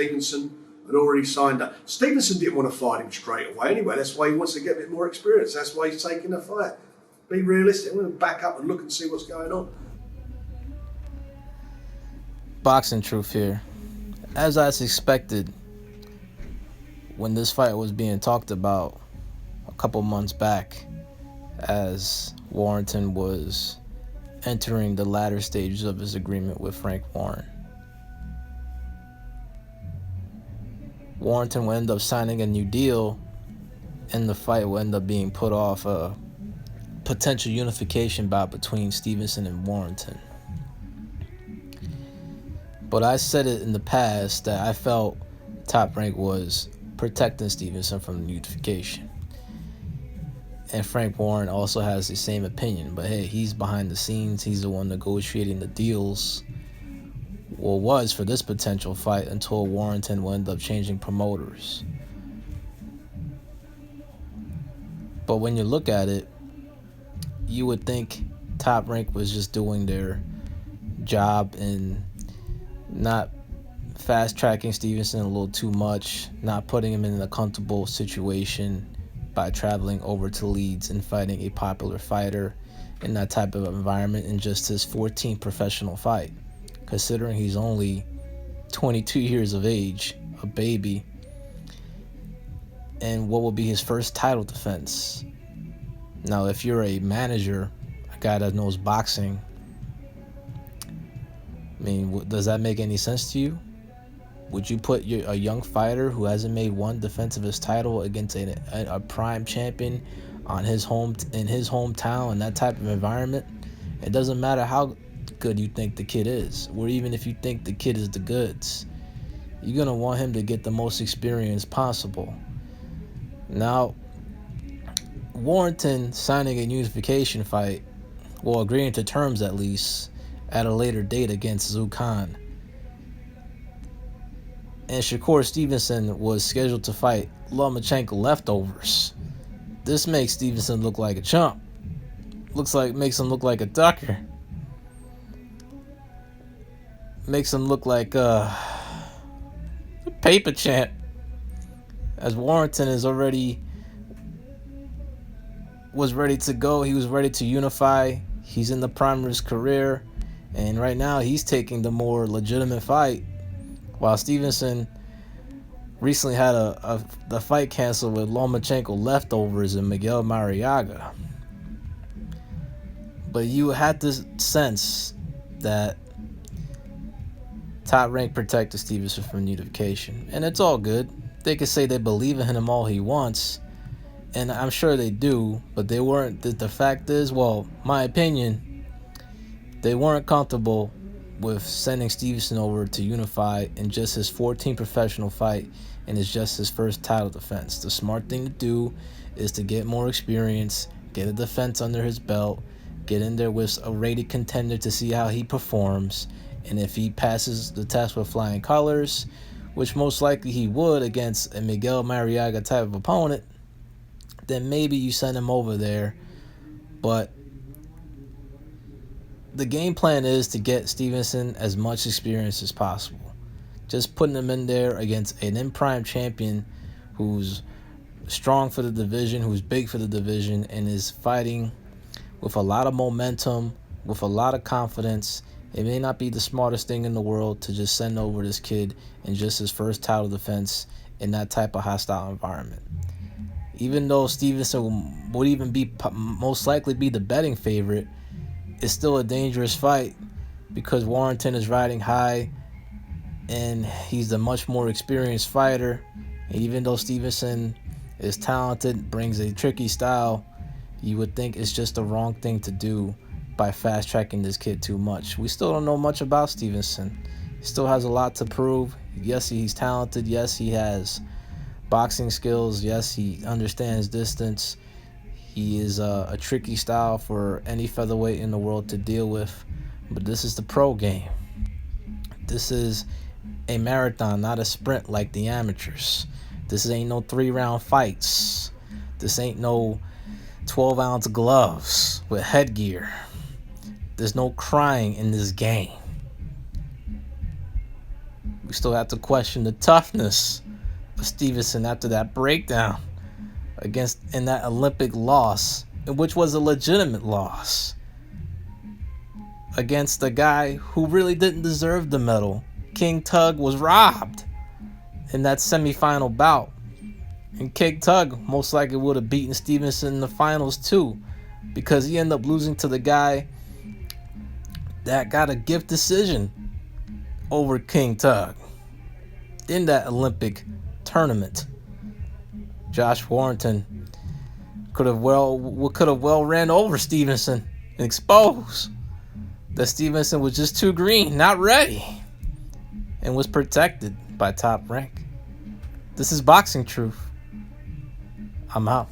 Stevenson had already signed up. Stevenson didn't want to fight him straight away anyway. That's why he wants to get a bit more experience. That's why he's taking the fight. Be realistic. We're going to back up and look and see what's going on. Boxing truth here. As I expected, when this fight was being talked about a couple months back, as Warrington was entering the latter stages of his agreement with Frank Warren, Warrington will end up signing a new deal, and the fight will end up being put off a potential unification bout between Stevenson and Warrington. But I said it in the past that I felt Top Rank was protecting Stevenson from the unification. And Frank Warren also has the same opinion. But hey, he's behind the scenes. He's the one negotiating the deals. Well, was for this potential fight until Warrington will end up changing promoters. But when you look at it, you would think Top Rank was just doing their job and not fast-tracking Stevenson a little too much, not putting him in a comfortable situation by traveling over to Leeds and fighting a popular fighter in that type of environment in just his 14th professional fight, considering he's only 22 years of age, a baby, and what will be his first title defense. Now, if you're a manager, a guy that knows boxing, I mean, does that make any sense to you? Would you put a young fighter who hasn't made one defense of his title against a prime champion in his hometown in that type of environment? It doesn't matter how good you think the kid is, or even if you think the kid is the goods. You're going to want him to get the most experience possible. Now, Warrington signing a unification fight, well, agreeing to terms at least, at a later date against Zhu Khan. And Shakur Stevenson was scheduled to fight Lomachenko leftovers. This makes Stevenson look like a chump. Makes him look like a ducker. Makes him look like a paper champ. As Warrington was ready to go. He was ready to unify. He's in the prime of his career. And right now, he's taking the more legitimate fight, while Stevenson recently had the fight canceled with Lomachenko leftovers and Miguel Mariaga. But you had this sense that Top Rank protected Stevenson from unification, and it's all good. They can say they believe in him all he wants, and I'm sure they do. But they weren't. The fact is, well, my opinion. They weren't comfortable with sending Stevenson over to unify in just his 14th professional fight, and it's just his first title defense. The smart thing to do is to get more experience, get a defense under his belt, get in there with a rated contender to see how he performs, and if he passes the test with flying colors, which most likely he would against a Miguel Mariaga type of opponent, then maybe you send him over there. But the game plan is to get Stevenson as much experience as possible. Just putting him in there against an in-prime champion who's strong for the division, who's big for the division, and is fighting with a lot of momentum, with a lot of confidence. It may not be the smartest thing in the world to just send over this kid in just his first title defense in that type of hostile environment. Even though Stevenson would even be most likely be the betting favorite, it's still a dangerous fight because Warrington is riding high and he's a much more experienced fighter. And even though Stevenson is talented, brings a tricky style, you would think it's just the wrong thing to do by fast-tracking this kid too much. We still don't know much about Stevenson. He still has a lot to prove. Yes, he's talented. Yes, he has boxing skills. Yes, he understands distance. He is a tricky style for any featherweight in the world to deal with. But this is the pro game. This is a marathon, not a sprint like the amateurs. This ain't no 3-round fights. This ain't no 12-ounce gloves with headgear. There's no crying in this game. we still have to question the toughness of Stevenson after that breakdown in that Olympic loss, which was a legitimate loss against a guy who really didn't deserve the medal. King Tug was robbed in that semifinal bout. And King Tug most likely would have beaten Stevenson in the finals too, because he ended up losing to the guy that got a gift decision over King Tug in that Olympic tournament. Josh Warrington could have well ran over Stevenson and exposed that Stevenson was just too green, not ready, and was protected by Top Rank. This is Boxing Truth. I'm out.